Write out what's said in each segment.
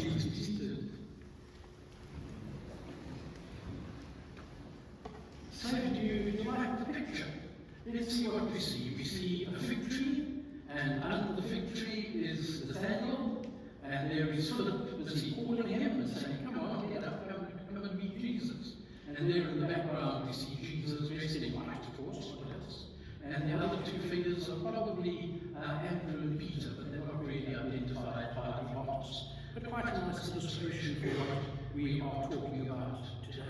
Please be seated. So do you like the picture? Let's see what we see. We see a fig tree, and under the fig tree is Nathaniel, and there is Philip busy calling him and saying, come on, get up, come and meet Jesus. And there in the background we see Jesus dressed in white, of course, what else? And the other two figures are probably Andrew and Peter, but they're not really identified by the marks. But quite a nice illustration for what we are talking about today.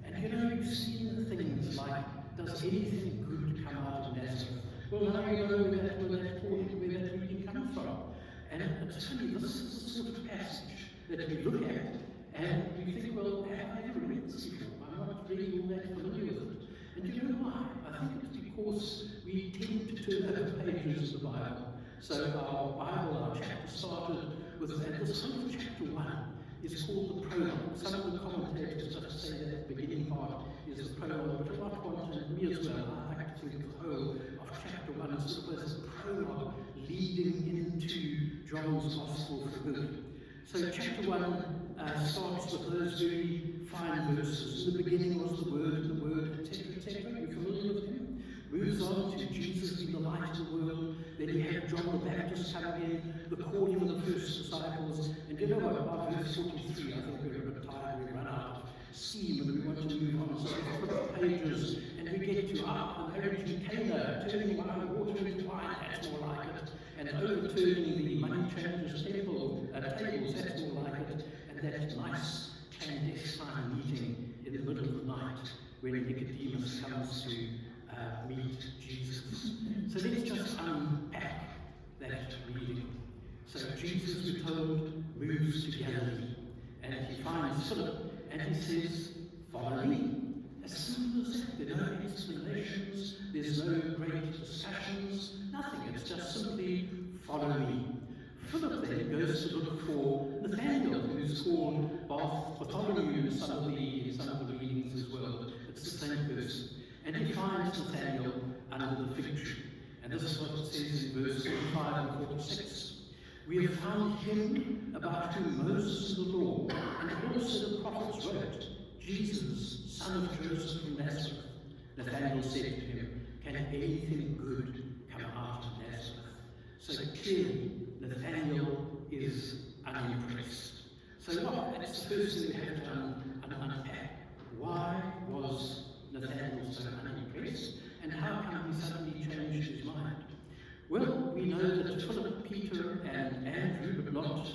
And you know, you've seen things like, does anything good come out of Nazareth? Well, now you know where that reading comes from. And it's funny, this is the sort of passage that we look at, and we think, well, have I ever read this before? I'm not really all that familiar with it. And do you know why? I think it's because we tend to turn over pages of the Bible. So our Bible, our chapter started with, and this whole of chapter 1 is called the prologue. Some of the commentators just say that the beginning part is the prologue, but a lot want, and me as well, I like to think of the whole of chapter 1 as sort of as a prologue leading into John's Gospel for good. So chapter 1 starts with those very fine verses. In the beginning was the Word, etc., etc. You're familiar with him? Moves on to Jesus being the light of the world. Then you have John the Baptist coming in, the calling of the first disciples. And you know what, about verse 43, I think we're a bit tired, we run out of steam and we want to move on. So we flip the pages and we get to the marriage in Cana, turning water into wine, that's more like it. And overturning the money changers' tables, that's more like it. And that nice clandestine meeting in the middle of the night when Nicodemus comes to meet Jesus. So let's just unpack that reading. So Jesus, we're told, moves to Galilee, and he finds Philip, and he says, follow me. As simple as that. There are no explanations, there's no great discussions, nothing. It's just simply follow me. Philip then goes to look for Nathaniel, who's called Bartholomew in some of the readings as well. It's the same person. And he finds Nathaniel under the fig tree. And this is what it says in verse 45 and 46. We have found him about whom Moses and the law, and also the prophets wrote, Jesus, son of Joseph from Nazareth. Nathanael said to him, can anything good come out of Nazareth? So clearly, Nathanael is unimpressed. So that's the first thing we have to unpack. Why was Nathanael so unimpressed, and how come he suddenly changed his mind? Well, we know that Philip, Peter, and Andrew, but not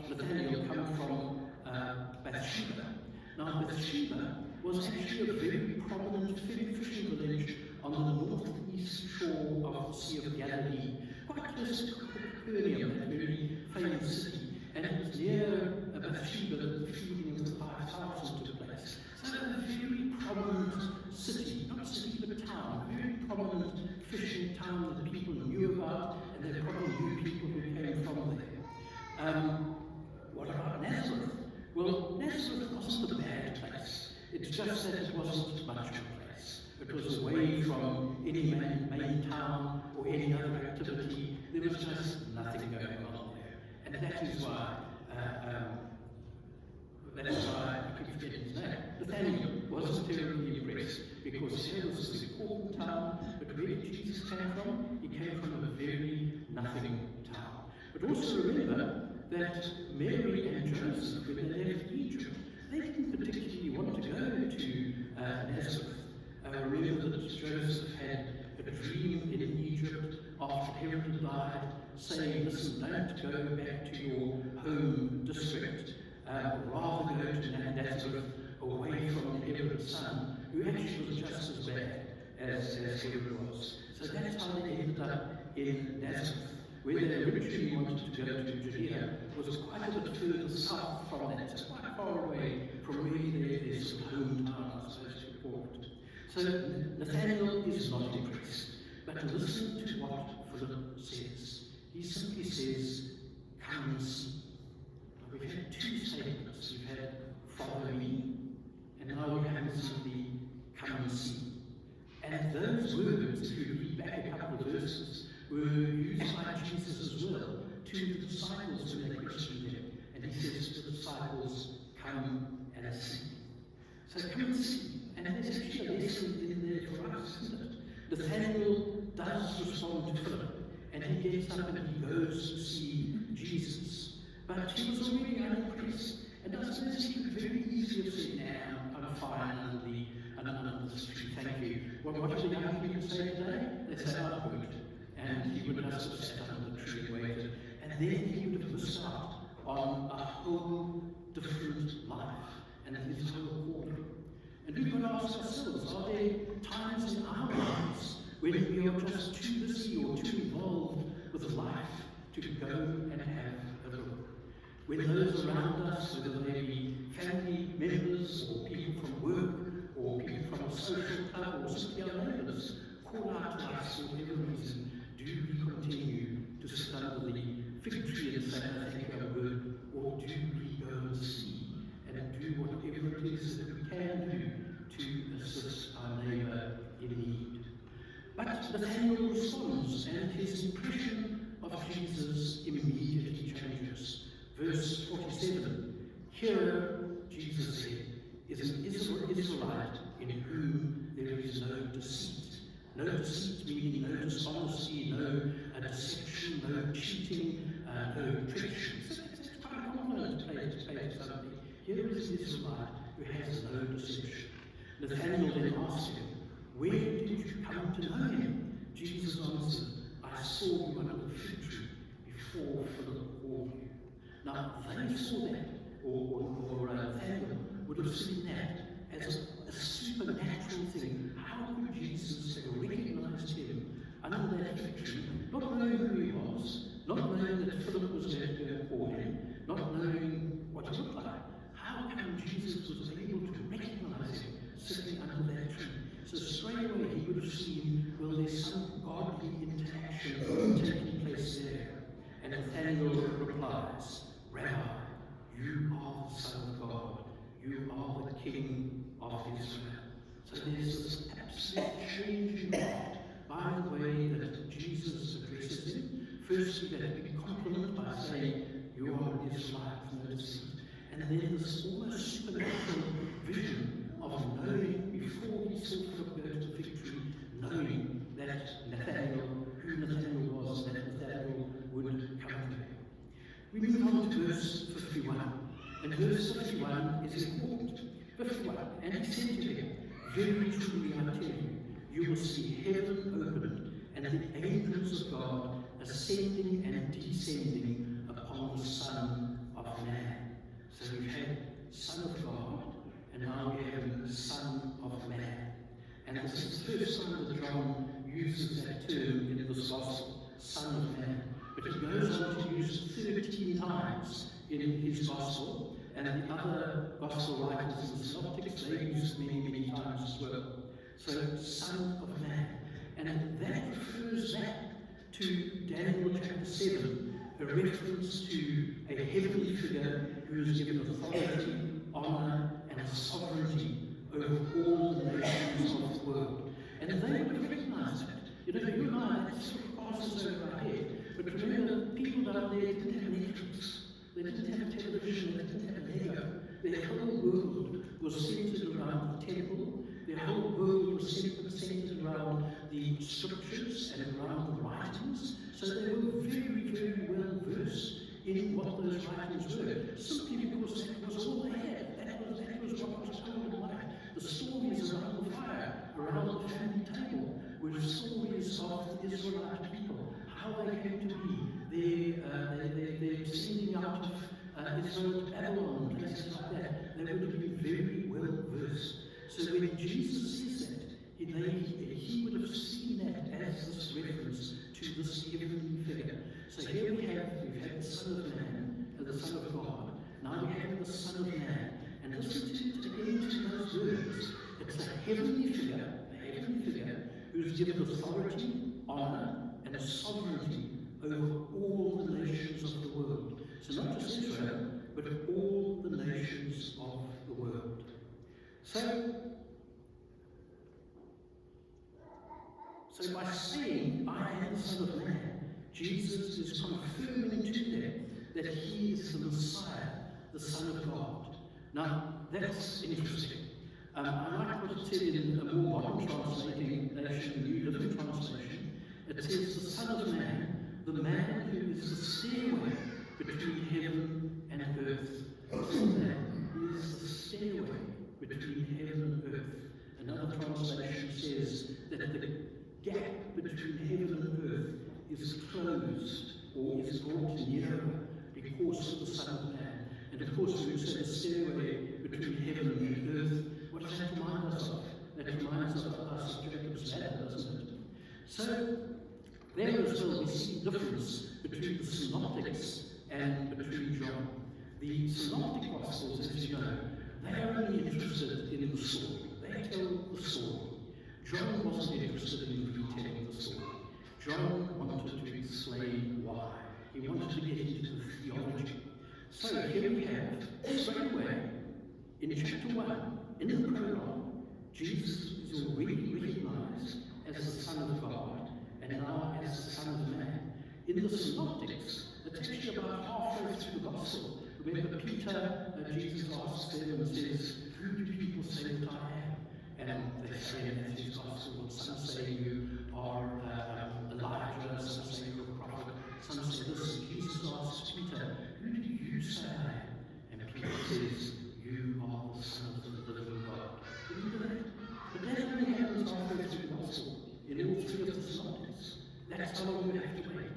Nathanael, come from Bathsheba. Now, Bathsheba was actually a very prominent fishing village on the northeast shore of the Sea of Galilee, quite close to Capernaum, that very famous city. And it was near Bathsheba that the feeding of the 5,000 took place. So a very prominent city, not city but town, a very prominent fishing town that people knew about, and there probably knew people who came from there. What about Nazareth? Well, Nazareth wasn't a bad place. It's just that it wasn't much of a place. It was away from any main town or any other activity. There was just nothing going on there. And that is why I keep forgetting his name. Nathanael wasn't terribly impressed, because here was this important town, but where did Jesus came from? He came from a very nothing town. But also remember that Mary and Joseph, when they left Egypt, they didn't particularly want to go to Nazareth. Remember that Joseph had a dream in Egypt after Herod died, saying, listen, don't go back to your home district, rather go to Nazareth, away from Herod's son, who actually was just as bad as Herod was. So that's how they ended up in Nazareth. Where they originally wanted to go to Judea was quite a bit further south from that, so quite far away from really their sort of hometown, I suppose you call it. So Nathanael is not impressed, but listen to what Philip says. He simply says, come and see. Now, we've had two statements. We've had follow me, and now we have simply come and see. And those words, if you read back a couple of verses, were used by Jesus as well. to the disciples when they questioned him. And he says to the disciples, come and see. So come and see. And there's actually a lesson in there for us, isn't it? Nathaniel does respond to Philip, and he gets up and he goes to see Jesus. But he was already unimpressed. And I suppose he could very easily have said, nah, I'm fine under the tree, thank you. Well, what do the young people say today? They say, I'm good. And he would have just sat under the tree and waited. And then he would have missed out on a whole different life and his whole calling. And we've got to ask ourselves, are there times in our lives when we are just too busy or too involved with life to go and have a look? When those around us, whether they be family members or people from work or people from a social club or simply our neighbours, call out to us for whatever reason, do we continue to sit under the fig tree and say, I think I'm good, or do we go and see and do whatever it is that we can do to assist our neighbour in need? But Nathaniel responds, and his impression of Jesus immediately changes. Verse 47, here, Jesus said, is an Israelite in whom there is no deceit. No deceit meaning no dishonesty, no deception, no cheating, no treachery. It's quite a compliment to pay to somebody. Here is an Israelite who has no deception. Nathanael then asked him, where did you come to know him? Jesus answered, I saw you under the fig tree before Philip called you. Now, they saw that, or Nathanael would have seen that as a supernatural thing. How could Jesus have recognized him under that fig tree, not knowing who he was, not knowing that Philip was going to go and call him, not knowing what he looked like? How come Jesus was able to recognize him sitting under that tree? So straight away he would have seen, well, there's some godly interaction taking place there. And Nathanael replies, Rabbi, you are the Son of God. You are the King of Israel. So there's this absolute change in heart by the way that Jesus addresses him. Firstly, that big compliment by saying, you are an Israelite, no deceit. And then this almost supernatural vision of knowing, before he saw Philip go to the fig tree, knowing that Nathanael, who Nathanael was, and that Nathanael would come to him. We move on to verse 51, and verse 51 is important. 51, and he said to him, very truly I tell you, you will see heaven opened, and the angels of God ascending and descending upon the Son of Man. So we've had Son of God, and now we have Son of Man. And this is the first time that John uses that term in this gospel, Son of Man. But he goes on to use 13 times in his gospel, and the other gospel writers and synoptics, they use it many, many times as well. So, Son of Man. And that refers back to Daniel chapter 7, a reference to a heavenly figure who is given authority, honor, and sovereignty over all the nations of the world. And they would recognize that. You know, you and I, that sort of passes over our head. But remember, people down there didn't have Netflix. They didn't have television, they didn't have Lego. Their whole world was centered around the temple. Their whole world was centered around the scriptures and around the writings. So they were very, very well versed in what those writings were, simply because that was all they had. That was what was told in life. The stories around the fire, around the family table, were stories of the Israelite people, how they came to be. They're descending out of Israel to Babylon, places like that. They would have been very well versed. So when Jesus says that, he would have seen that as this reference to this heavenly figure. So here we've had the Son of Man, the Son of God. Now we have the Son of Man. And listen again to those words. It's a heavenly figure, who's given authority, honor, and sovereignty over all the nations of the world. So not just Israel, but all the nations of the world. So by saying, I am the Son of Man, Jesus is confirming to them that he is the Messiah, the Son of God. Now, that's interesting. I like what it said in a more modern translation, the New Living Translation. It says, the Son of Man, the man who is the stairway between heaven and earth. This man is the stairway between heaven and earth. Another translation says that the gap between heaven and earth is closed or is brought nearer because of the Son of Man. And of course, when we say the stairway between heaven and earth, what does that remind us of? That reminds us of Jacob's ladder, doesn't it? So, there as well we see the difference between the synoptics and between John. The synoptic gospels, as you know, they are only interested in the story. They tell the story. John wasn't interested in retelling the story. John wanted to explain why. He wanted to get into the theology. So here we have, straight away, in chapter 1, in the prologue, Jesus is already recognized as the Son of God, and now as the Son of Man. In the synoptics, it's actually about halfway through the gospel. Remember Peter, Jesus asks them and says, who do people say that I am? And they say in Matthew's gospel, some say you are Elijah, some say you're a prophet, some say this. And Jesus asks Peter, who do you say I am? And Peter says, you are the Son of the living God. Remember that? But that only happens halfway through the gospel, in all three of the synoptics. That's how long we have to wait.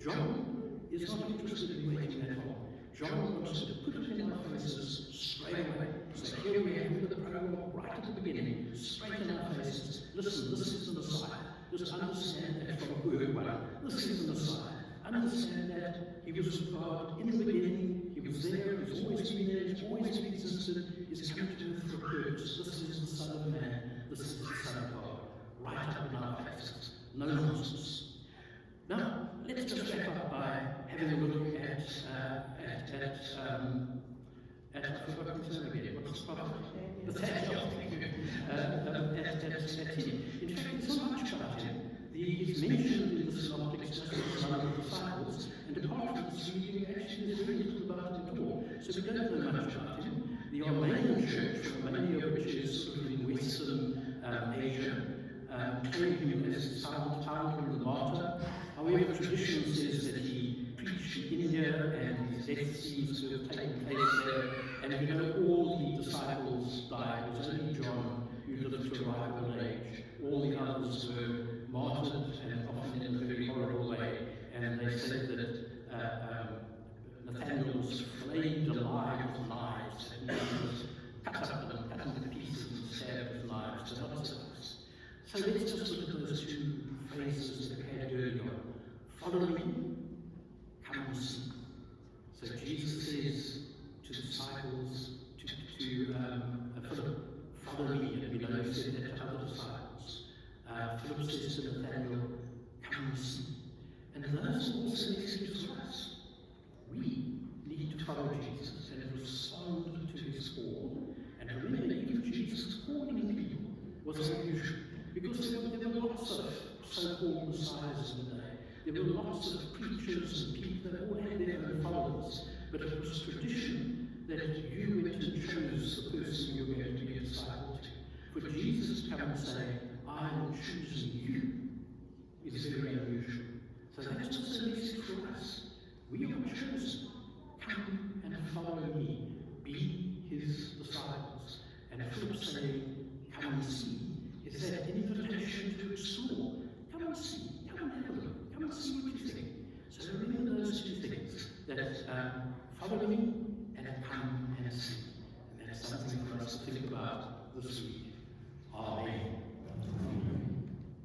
John is not interested in waiting that long. John wants to put it in our faces straight away. So here we have the prologue right at the beginning, straight in our faces. Listen, this is the Messiah. Just understand that from word one. This is the Messiah. Understand that he was with God in the beginning. He was there. He's always been there. He's always existed. He's come to earth for a purpose. This is the Son of Man. This is the Son of God. Right up in our faces. No nonsense. Now, let's just wrap up by having a look at I've forgotten his name again. What's the prophet? Nathaniel. At him. In fact, there's so much about him. He's mentioned in the synoptics just as one of the disciples, and apart from this reading, actually there's very little about him at all. So we don't know much about him. The Armenian church, Armenia, which is sort of in Western Asia, claim him as the founder and the martyr. However, tradition says that he preached in India and his death seems to have taken place there. And we know all the disciples died. It was only John who lived to a ripe old age. All the others were martyred and often in a very horrible way. And they said that Nathaniel was flayed alive with knives, and he was cut up and cut into pieces and stabbed with knives to lots of us. So let's just look at those two phrases that we had earlier. Follow me, come and see. So Jesus says to the disciples, to Philip, follow me, and we know he said that to other disciples. Philip says to Nathaniel, come and see. And those are also messages for us. We need to follow Jesus and respond to his call. And remember, even Jesus calling people was unusual, because there were lots of so-called messiahs in the day. There were lots of preachers and people that all had their own followers, but it was tradition that you went and chose the person you were going to be a disciple to. For Jesus to come and say, I am choosing you, is very unusual. So that's also a message for us. We are chosen. Come and follow me. Be his disciples. And Philip saying, come and see, is that invitation to explore. Come and see. Come and have a look. Come and see what you think. So remember those two things. That follow me and come and see. And that's something for us to think about this week.